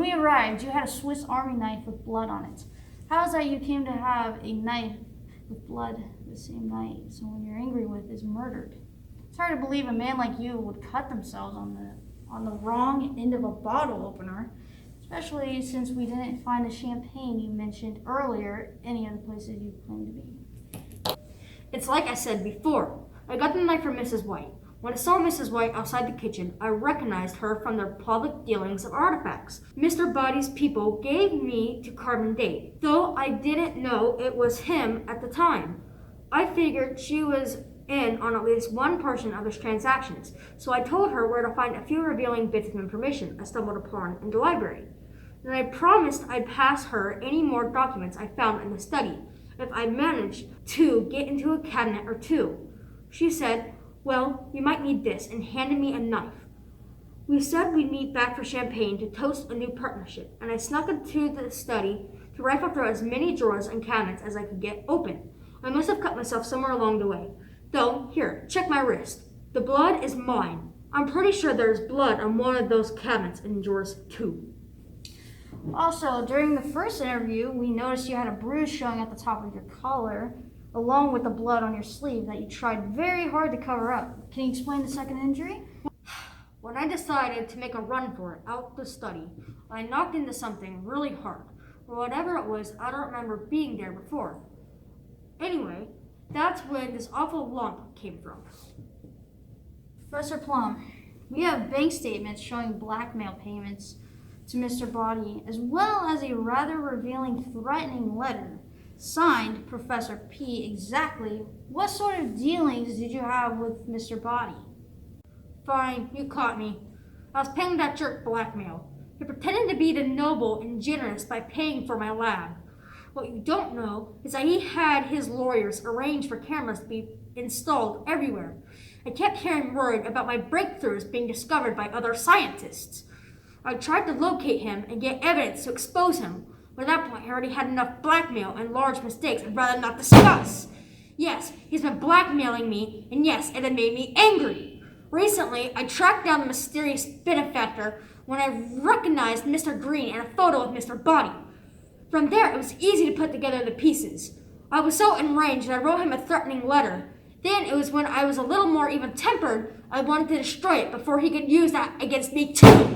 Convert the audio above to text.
we arrived, you had a Swiss Army knife with blood on it. How is that you came to have a knife with blood the same night someone you're angry with is murdered? It's hard to believe a man like you would cut themselves on the wrong end of a bottle opener, especially since we didn't find the champagne you mentioned earlier any of the places you claim to be. It's like I said before. I got the knife from Mrs. White. When I saw Mrs. White outside the kitchen, I recognized her from their public dealings of artifacts. Mr. Body's people gave me to Carbon Date, though I didn't know it was him at the time. I figured she was in on at least one portion of his transactions, so I told her where to find a few revealing bits of information I stumbled upon in the library. Then I promised I'd pass her any more documents I found in the study if I managed to get into a cabinet or two. She said, "Well, you might need this," and handed me a knife. We said we'd meet back for champagne to toast a new partnership, and I snuck into the study to rifle through as many drawers and cabinets as I could get open. I must have cut myself somewhere along the way. Though, here, check my wrist. The blood is mine. I'm pretty sure there's blood on one of those cabinets and drawers too. Also, during the first interview, we noticed you had a bruise showing at the top of your collar, along with the blood on your sleeve that you tried very hard to cover up. Can you explain the second injury? When I decided to make a run for it out the study, I knocked into something really hard. Or whatever it was, I don't remember being there before. Anyway, that's when this awful lump came from. Professor Plum, we have bank statements showing blackmail payments to Mr. Body, as well as a rather revealing, threatening letter signed Professor P. Exactly what sort of dealings did you have with Mr. Body? Fine, you caught me. I was paying that jerk blackmail. He pretended to be the noble and generous by paying for my lab. What you don't know is that he had his lawyers arrange for cameras to be installed everywhere. I kept hearing word about my breakthroughs being discovered by other scientists. I tried to locate him and get evidence to expose him. By that point, I already had enough blackmail and large mistakes I'd rather not discuss. Yes, he's been blackmailing me, and yes, it had made me angry. Recently, I tracked down the mysterious benefactor when I recognized Mr. Green and a photo of Mr. Body. From there, it was easy to put together the pieces. I was so enraged that I wrote him a threatening letter. Then it was when I was a little more even-tempered, I wanted to destroy it before he could use that against me too.